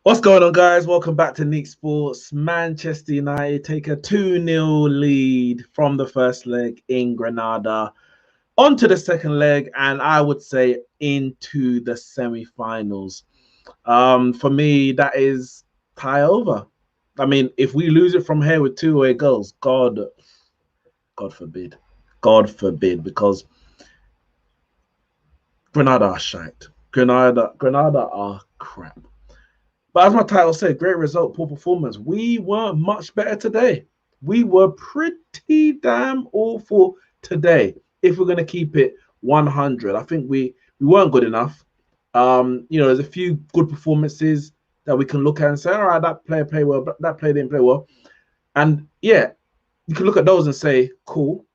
What's going on, guys? Welcome back to Neeks Sports. Manchester United take a 2-0 lead from the first leg in Granada onto the second leg, and I would say into the semi-finals. For me, that is tie over. I mean, if we lose it from here with two away goals, God forbid. God forbid, because Granada are shite. Granada are crap. But as my title said, great result, poor performance. We weren't much better today. We were pretty damn awful today. If we're going to keep it 100, I think we weren't good enough. There's a few good performances that we can look at and say, all right, that player played well, but that player didn't play well. And yeah, you can look at those and say, cool,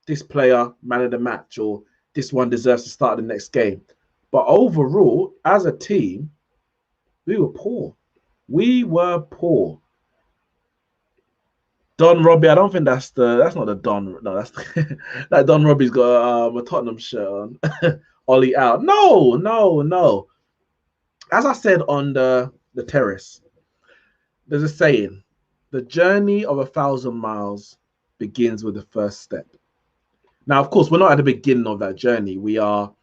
this player man of the match, or this one deserves to start the next game. But overall, as a team, we were poor. We were poor. Don Robbie, I don't think that's not the Don. No, that's that Don Robbie's got a Tottenham shirt on. Ollie out. No. As I said on the terrace, there's a saying: the journey of 1,000 miles begins with the first step. Now, of course, we're not at the beginning of that journey. We are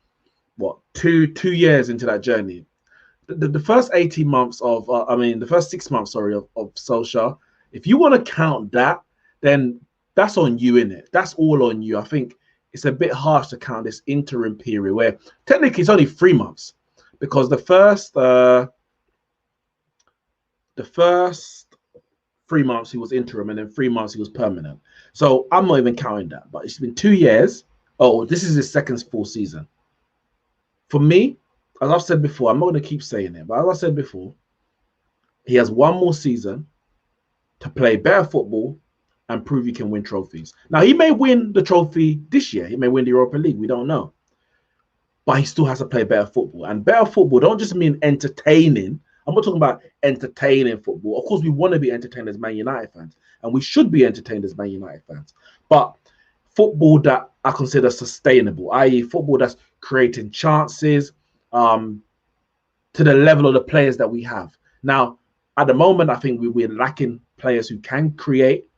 two years into that journey. The first 18 months of, the first 6 months, sorry, of Solskjaer, if you want to count that, then that's on you, innit? That's all on you. I think it's a bit harsh to count this interim period where technically it's only 3 months, because the first 3 months he was interim and then 3 months he was permanent. So I'm not even counting that, but it's been 2 years. Oh, this is his second full season. For me, as I've said before, I'm not going to keep saying it, but as I said before, he has one more season to play better football and prove he can win trophies. Now, he may win the trophy this year. He may win the Europa League. We don't know. But he still has to play better football. And better football don't just mean entertaining. I'm not talking about entertaining football. Of course, we want to be entertained as Man United fans, and we should be entertained as Man United fans. But football that I consider sustainable, i.e. football that's creating chances, to the level of the players that we have. Now, at the moment, I think we're lacking players who can create,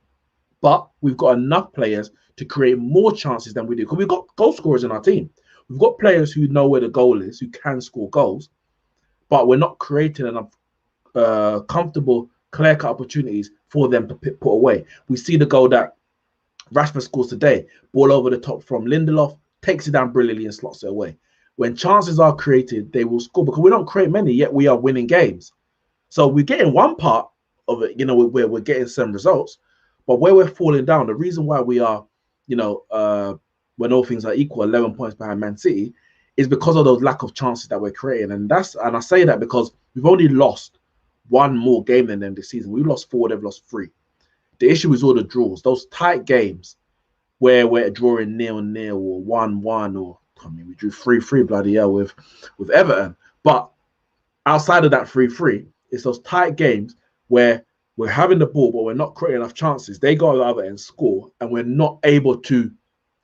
but we've got enough players to create more chances than we do, because we've got goal scorers in our team. We've got players who know where the goal is, who can score goals, but we're not creating enough comfortable, clear-cut opportunities for them to put away. We see the goal that Rashford scores today, ball over the top from Lindelof, takes it down brilliantly and slots it away. When chances are created, they will score, because we don't create many, yet we are winning games. So we're getting one part of it, where we're getting some results, but where we're falling down, the reason why we are, when all things are equal, 11 points behind Man City, is because of those lack of chances that we're creating. And I say that because we've only lost one more game than them this season. We've lost 4, they've lost 3. The issue is all the draws, those tight games where we're drawing 0-0 or 1-1, or we drew 3-3 bloody hell with Everton. But outside of that 3-3, it's those tight games where we're having the ball, but we're not creating enough chances. They go on the other end, score, and we're not able to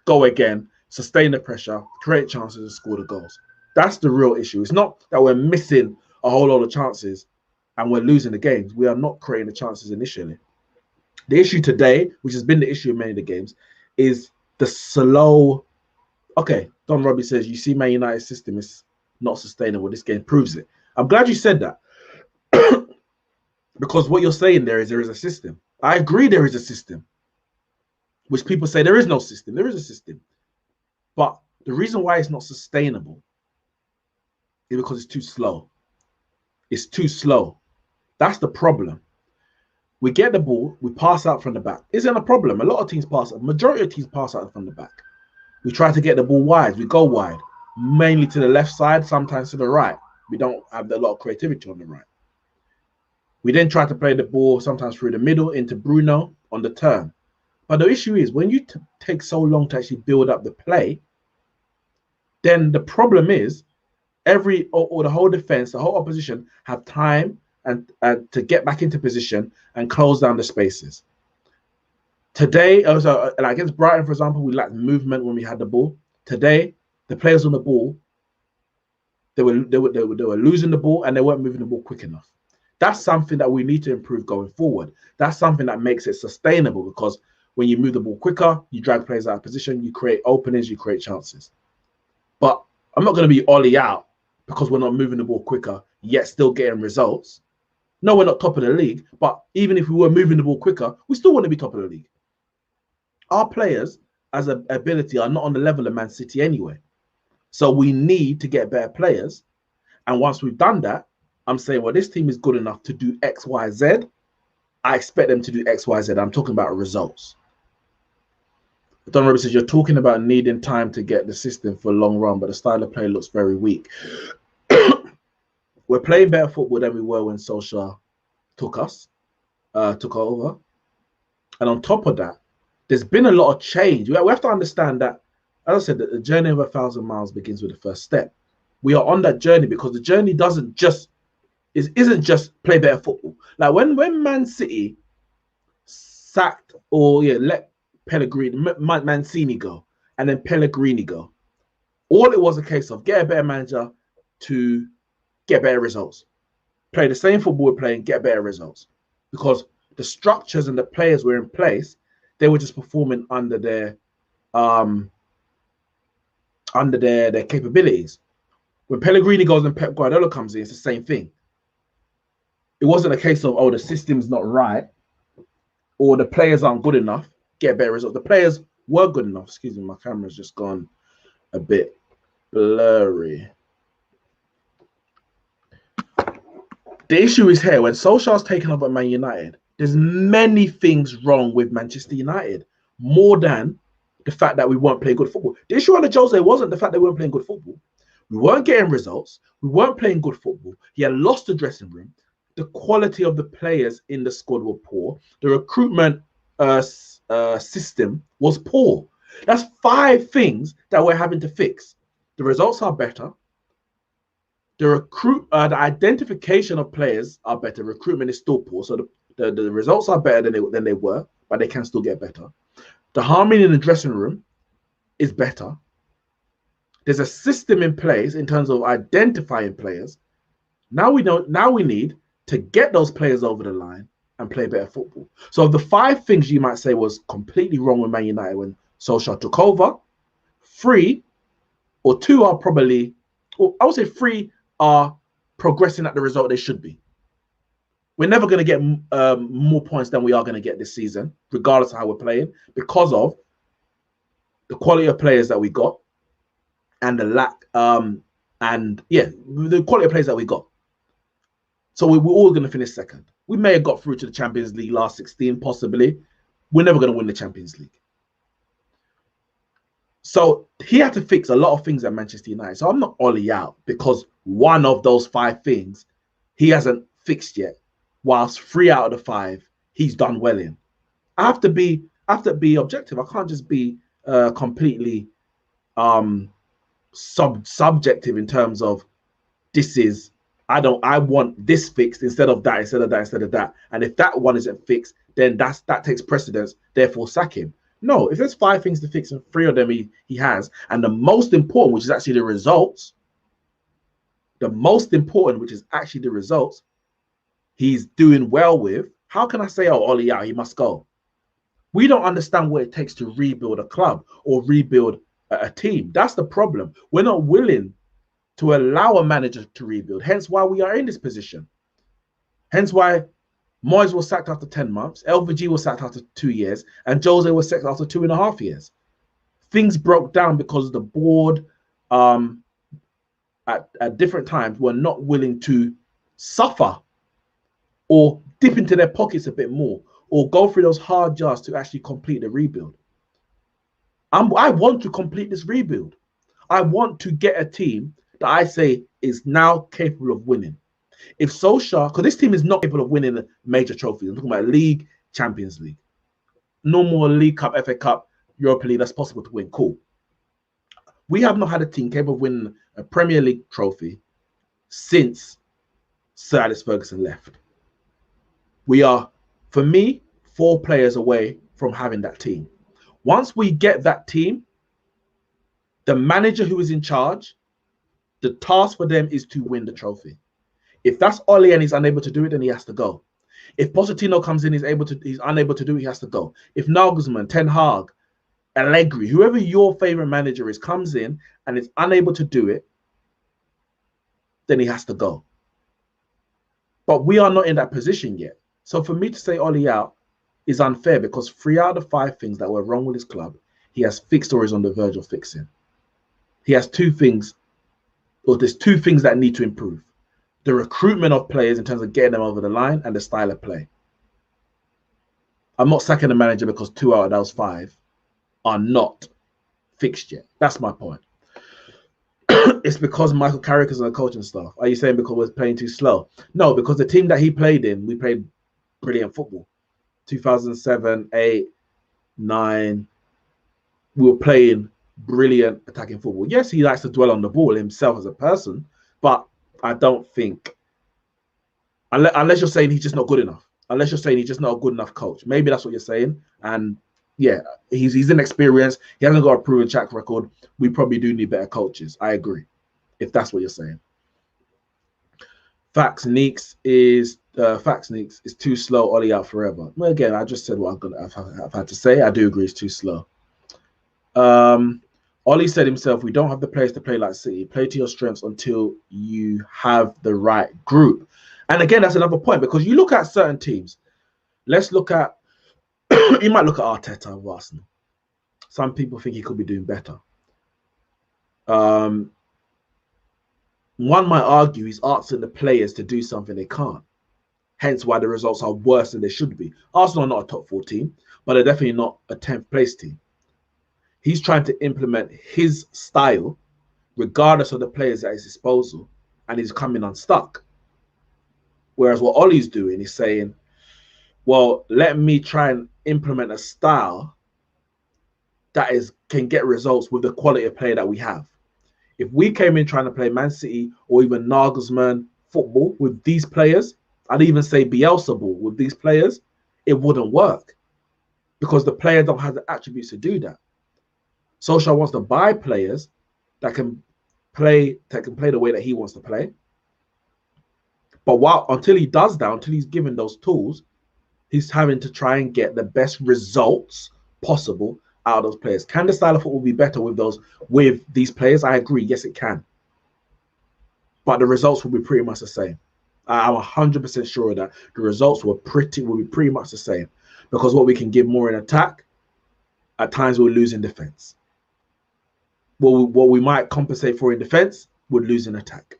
go again, sustain the pressure, create chances, and score the goals. That's the real issue. It's not that we're missing a whole lot of chances and we're losing the games. We are not creating the chances initially. The issue today, which has been the issue in many of the games, is the slow. Okay, Don Robbie says, you see Man United's system is not sustainable. This game proves it. I'm glad you said that. Because what you're saying there is a system. I agree there is a system. Which people say there is no system. There is a system. But the reason why it's not sustainable is because it's too slow. It's too slow. That's the problem. We get the ball, we pass out from the back. Isn't a problem. A lot of teams pass out. Majority of teams pass out from the back. We try to get the ball wide. We go wide, mainly to the left side, sometimes to the right. We don't have a lot of creativity on the right. We then try to play the ball sometimes through the middle into Bruno on the turn. But the issue is when you take so long to actually build up the play, then the problem is the whole defense, the whole opposition have time and to get back into position and close down the spaces. Today, also against Brighton, for example, we lacked movement when we had the ball. Today, the players on the ball, they were losing the ball and they weren't moving the ball quick enough. That's something that we need to improve going forward. That's something that makes it sustainable, because when you move the ball quicker, you drag players out of position, you create openings, you create chances. But I'm not going to be Ollie out because we're not moving the ball quicker, yet still getting results. No, we're not top of the league, but even if we were moving the ball quicker, we still want to be top of the league. Our players, as an ability, are not on the level of Man City anyway. So we need to get better players. And once we've done that, I'm saying, well, this team is good enough to do X, Y, Z. I expect them to do X, Y, Z. I'm talking about results. Don Roberts says, you're talking about needing time to get the system for a long run, but the style of play looks very weak. We're playing better football than we were when Solskjaer took over. And on top of that, there's been a lot of change. We have to understand that, as I said, that the journey of 1,000 miles begins with the first step. We are on that journey because the journey isn't just play better football. Like when Man City sacked or let Mancini go, and then Pellegrini go, all it was a case of get a better manager to get better results. Play the same football we're playing, get better results. Because the structures and the players were in place, they were just performing under their capabilities. When Pellegrini goes and Pep Guardiola comes in, it's the same thing. It wasn't a case of, oh, the system's not right or the players aren't good enough, get better results. The players were good enough. Excuse me, my camera's just gone a bit blurry. The issue is here. When Solskjaer's taken over at Man United, there's many things wrong with Manchester United, more than the fact that we weren't playing good football. The issue under Jose wasn't the fact that we weren't playing good football. We weren't getting results. We weren't playing good football. He had lost the dressing room. The quality of the players in the squad were poor. The recruitment system was poor. That's 5 things that we're having to fix. The results are better. The identification of players are better. Recruitment is still poor. So the results are better than they were, but they can still get better. The harmony in the dressing room is better. There's a system in place in terms of identifying players. Now we need to get those players over the line and play better football. So the 5 things you might say was completely wrong with Man United when Solskjaer took over, 3 or 2 are probably, or I would say 3 are progressing at the result they should be. We're never going to get more points than we are going to get this season, regardless of how we're playing, because of the quality of players that we got and the lack, the quality of players that we got. So we're all going to finish second. We may have got through to the Champions League last 16, possibly. We're never going to win the Champions League. So he had to fix a lot of things at Manchester United. So I'm not Ollie out because one of those 5 things he hasn't fixed yet, whilst 3 out of the 5 he's done well in. I have to be objective. I can't just be completely subjective in terms of I want this fixed instead of that. And if that one isn't fixed, then that takes precedence, therefore sack him. No, if there's 5 things to fix and 3 of them he has, and the most important, which is actually the results, he's doing well with, how can I say, oh, Ollie out, he must go? We don't understand what it takes to rebuild a club or rebuild a team. That's the problem. We're not willing to allow a manager to rebuild, hence why we are in this position. Hence why Moyes was sacked after 10 months, LVG was sacked after 2 years, and Jose was sacked after 2.5 years. Things broke down because the board at different times were not willing to suffer or dip into their pockets a bit more or go through those hard yards to actually complete the rebuild. I want to complete this rebuild. I want to get a team that I say is now capable of winning. If Solskjaer, because this team is not capable of winning major trophies. I'm talking about League, Champions League. No more League Cup, FA Cup, Europa League, that's possible to win. Cool. We have not had a team capable of winning a Premier League trophy since Sir Alex Ferguson left. We are, for me, 4 players away from having that team. Once we get that team, the manager who is in charge, the task for them is to win the trophy. If that's Oli and he's unable to do it, then he has to go. If Pochettino comes in, he's unable to do it, he has to go. If Nagelsmann, Ten Hag, Allegri, whoever your favorite manager is, comes in and is unable to do it, then he has to go. But we are not in that position yet. So for me to say Oli out is unfair, because 3 out of the 5 things that were wrong with his club, he has fixed or is on the verge of fixing. He has 2 things, or there's 2 things that need to improve. The recruitment of players in terms of getting them over the line, and the style of play. I'm not sacking the manager because 2 out of those 5 are not fixed yet. That's my point. It's because Michael Carrick is on the coaching staff. Are you saying because we're playing too slow? No, because the team that he played in, we played brilliant football. 2007, 8, 9, we were playing brilliant attacking football. Yes, he likes to dwell on the ball himself as a person, but I don't think, unless you're saying he's just not good enough, unless you're saying he's just not a good enough coach. Maybe that's what you're saying. And yeah, he's inexperienced. He hasn't got a proven track record. We probably do need better coaches. I agree, if that's what you're saying. Facts Neeks is too slow. Oli out forever. Well, again, I just said what I've had to say. I do agree it's too slow. Oli said himself, we don't have the players to play like City. Play to your strengths until you have the right group. And again, that's another point, because you look at certain teams. Let's look at, you might look at Arteta of Arsenal. Some people think he could be doing better. One might argue he's asking the players to do something they can't. Hence why the results are worse than they should be. Arsenal are not a top 4 team, but they're definitely not a 10th place team. He's trying to implement his style regardless of the players at his disposal, and he's coming unstuck. Whereas what Ollie's doing is saying, well, let me try and implement a style that can get results with the quality of player that we have. If we came in trying to play Man City or even Nagelsmann football with these players, I'd even say Bielsa ball with these players, it wouldn't work, because the player don't have the attributes to do that. Solskjaer wants to buy players that can play the way that he wants to play. But until he does that, until he's given those tools, he's having to try and get the best results possible out of those players. Can the style of football be better with these players? I agree. Yes, it can. But the results will be pretty much the same. I'm 100% sure that the results will be pretty much the same, because what we can give more in attack, at times we'll lose in defense. What we might compensate for in defense, we'd lose in attack.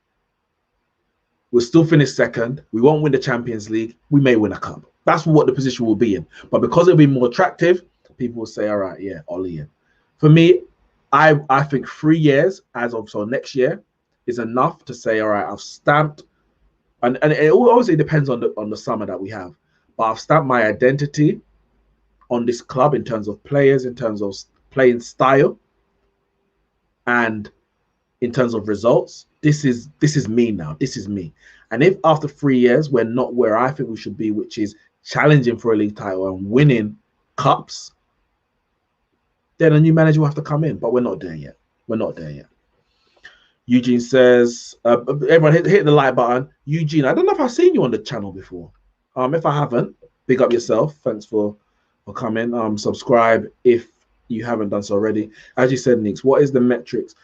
We'll still finish second. We won't win the Champions League. We may win a cup. That's what the position will be in. But because it'll be more attractive, people will say, all right, yeah, Ollie in. For me, I think 3 years as of next year is enough to say, all right, I've stamped, and it obviously depends on the summer that we have, but I've stamped my identity on this club in terms of players, in terms of playing style, and in terms of results. This is me now. This is me. And if after 3 years we're not where I think we should be, which is challenging for a league title and winning cups, then a new manager will have to come in. But we're not there yet. We're not there yet. Eugene says, everyone hit the like button. Eugene, I don't know if I've seen you on the channel before. If I haven't, big up yourself. Thanks for coming. Subscribe if you haven't done so already. As you said, Neeks, what is the metrics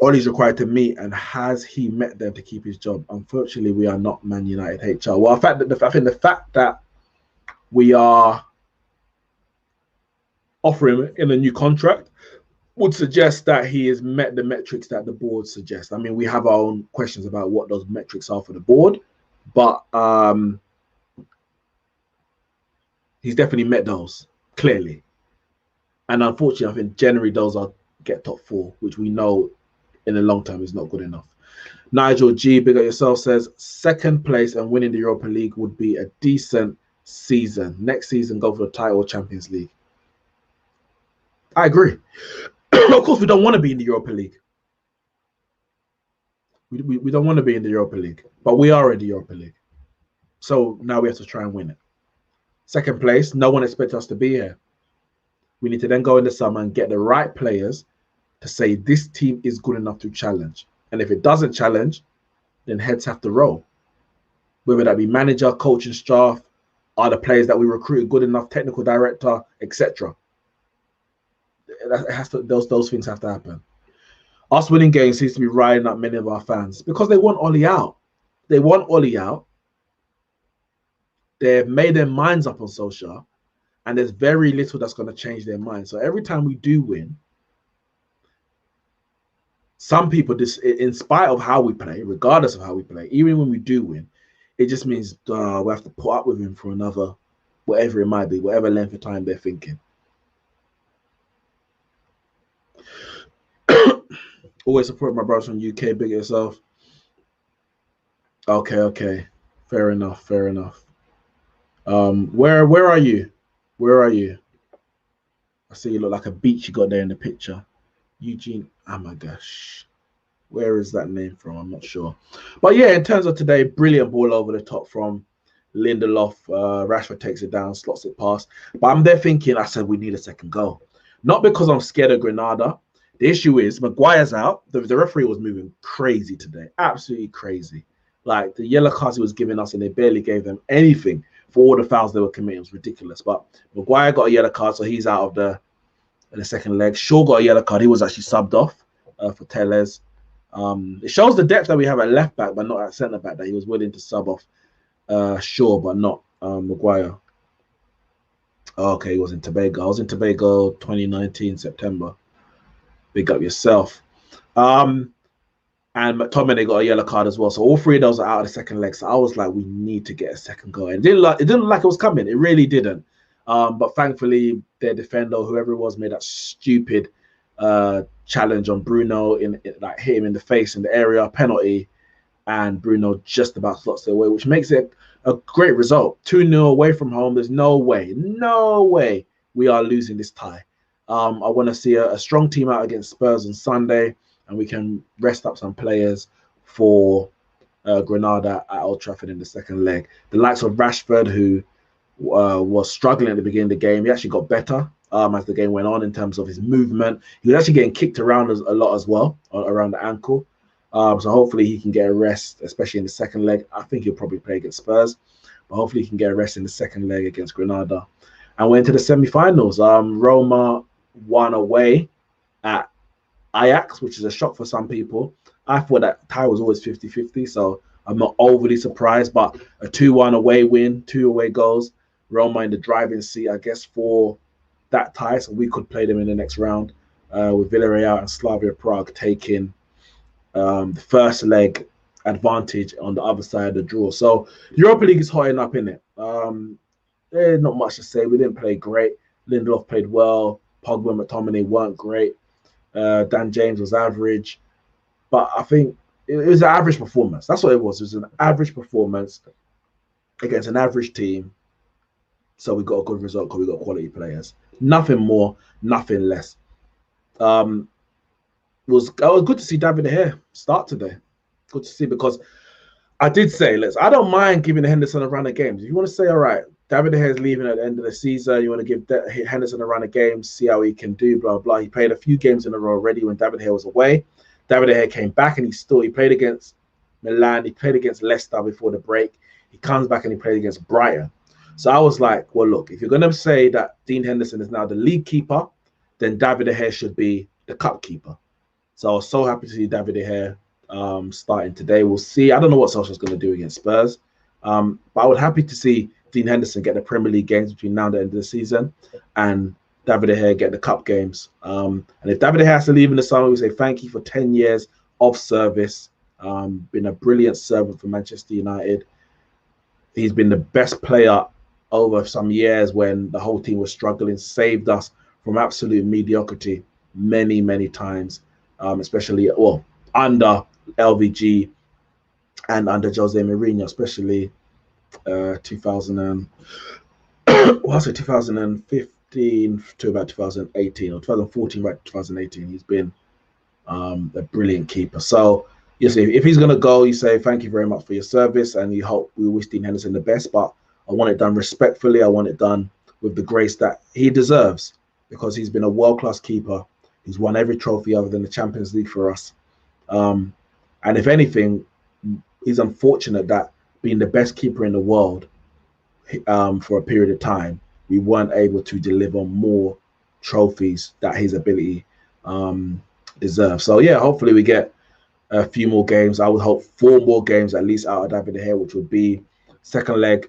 Ollie's required to meet, and has he met them to keep his job? Unfortunately, we are not Man United HR. Well, I think the fact that we are offering him in a new contract would suggest that he has met the metrics that the board suggests. I mean, we have our own questions about what those metrics are for the board, but he's definitely met those, clearly. And unfortunately, I think generally those are get top 4, which we know in the long term is not good enough. Nigel G, big up yourself, says second place and winning the Europa League would be a decent season. Next season, go for the title or Champions League. I agree. Of course, we don't want to be in the Europa League. We don't want to be in the Europa League, but we are in the Europa League. So now we have to try and win it. Second place, no one expects us to be here. We need to then go in the summer and get the right players to say this team is good enough to challenge. And if it doesn't challenge, then heads have to roll. Whether that be manager, coaching staff, are the players that we recruited good enough, technical director, etc. Those things have to happen. Us winning games seems to be riding up many of our fans because they want Ollie out. They want Ollie out. They've made their minds up on Solskjaer, and there's very little that's going to change their mind. So every time we do win, some people, in spite of how we play, regardless of how we play, even when we do win, it just means we have to put up with him for another, whatever it might be, whatever length of time they're thinking. Always support my brothers from UK. Big yourself. Okay. Fair enough. Where are you? Where are you? I see you look like a beach you got there in the picture. Eugene. Oh my gosh. Where is that name from? I'm not sure. But yeah, in terms of today, brilliant ball over the top from Lindelof. Rashford takes it down, slots it past. But I'm there thinking, I said, we need a second goal. Not because I'm scared of Granada. The issue is Maguire's out. The referee was moving crazy today. Absolutely crazy. Like the yellow cards he was giving us, and they barely gave them anything for all the fouls they were committing. It was ridiculous. But Maguire got a yellow card, so he's out of the second leg. Shaw got a yellow card. He was actually subbed off for Tellez. It shows the depth that we have at left back, but not at centre back, that he was willing to sub off Shaw, but not Maguire. Okay, he was in Tobago. I was in Tobago 2019, September. Big up yourself. And McTominay got a yellow card as well. So all three of those are out of the second leg. So I was like, we need to get a second goal. And it didn't look like it was coming. It really didn't. But thankfully, their defender, whoever it was, made that stupid challenge on Bruno, like hit him in the face in the area, penalty, and Bruno just about slots it away, which makes it a great result. 2-0 away from home. There's no way we are losing this tie. I want to see a strong team out against Spurs on Sunday, and we can rest up some players for Granada at Old Trafford in the second leg. The likes of Rashford, who was struggling at the beginning of the game, he actually got better as the game went on in terms of his movement. He was actually getting kicked around a lot as well, around the ankle. So hopefully he can get a rest, especially in the second leg. I think he'll probably play against Spurs, but hopefully he can get a rest in the second leg against Granada. And we're into the semi-finals. Roma won away at Ajax, which is a shock for some people. I thought that tie was always 50-50, so I'm not overly surprised. But a 2-1 away win, 2 away goals. Roma in the driving seat, I guess, for that tie, so we could play them in the next round with Villarreal and Slavia Prague taking the first leg advantage on the other side of the draw. So Europa League is hotting up, in it. There's not much to say. We didn't play great. Lindelof played well. Pogba and McTominay weren't great. Dan James was average. But I think it was an average performance. That's what it was. It was an average performance against an average team. So we got a good result because we got quality players. Nothing more, nothing less. It was good to see David De Gea start today. Good to see, because I did say, I don't mind giving Henderson a run of games. If you want to say, all right, David De Gea is leaving at the end of the season, you want to give Henderson a run of games, see how he can do, blah, blah. He played a few games in a row already when David De Gea was away. David De Gea came back, and he played against Milan. He played against Leicester before the break. He comes back and he played against Brighton. So I was like, well, look, if you're going to say that Dean Henderson is now the league keeper, then David De Gea should be the cup keeper. So I was so happy to see David De Gea starting today. We'll see. I don't know what Solskjaer's going to do against Spurs. But I was happy to see Dean Henderson get the Premier League games between now and the end of the season, and David De Gea get the cup games. And if David De Gea has to leave in the summer, we say thank you for 10 years of service. Been a brilliant servant for Manchester United. He's been the best player over some years when the whole team was struggling, saved us from absolute mediocrity many, many times, especially under LVG and under Jose Mourinho, especially 2015 to about 2018 or 2014, right? 2018. He's been a brilliant keeper. So you see, if he's going to go, you say thank you very much for your service, and we wish Dean Henderson the best. But I want it done respectfully. I want it done with the grace that he deserves, because he's been a world-class keeper. He's won every trophy other than the Champions League for us. And if anything, he's unfortunate that being the best keeper in the world for a period of time, we weren't able to deliver more trophies that his ability deserves. So yeah, hopefully we get a few more games. I would hope 4 more games at least out of David De Gea, which would be second leg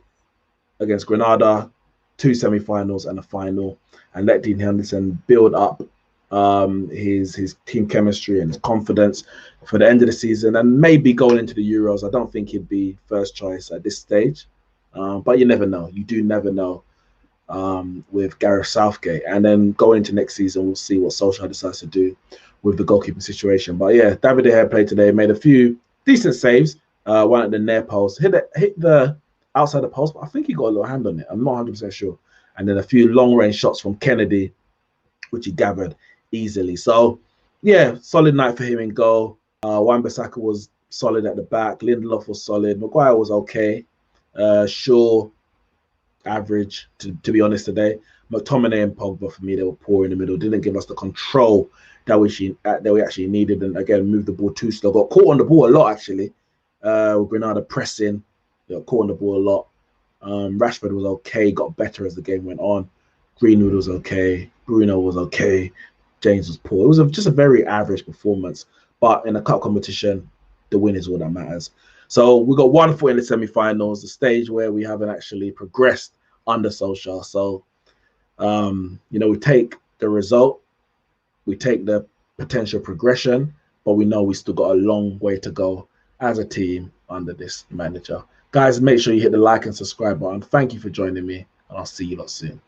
against Granada, 2 semi-finals and a final, and let Dean Henderson build up his team chemistry and his confidence for the end of the season, and maybe going into the Euros. I don't think he'd be first choice at this stage, but you never know. You do never know with Gareth Southgate. And then going into next season, we'll see what Solskjaer decides to do with the goalkeeping situation. But yeah, David De Gea played today, made a few decent saves, one at the near post, hit the outside the post, but I think he got a little hand on it. I'm not 100% sure. And then a few long-range shots from Kennedy, which he gathered easily. So yeah, solid night for him in goal. Wan-Bissaka was solid at the back. Lindelof was solid. Maguire was okay. Shaw, average, to be honest today. McTominay and Pogba, for me, they were poor in the middle. Didn't give us the control that we actually needed. And again, moved the ball too slow. Got caught on the ball a lot, actually. With Granada pressing. They got caught on the ball a lot. Rashford was okay. Got better as the game went on. Greenwood was okay. Bruno was okay. James was poor. It was just a very average performance. But in a cup competition, the win is all that matters. So we got 1 foot in the semi-finals, the stage where we haven't actually progressed under Solskjaer. So, we take the result, we take the potential progression, but we know we still got a long way to go as a team under this manager. Guys, make sure you hit the like and subscribe button. Thank you for joining me, and I'll see you lot soon.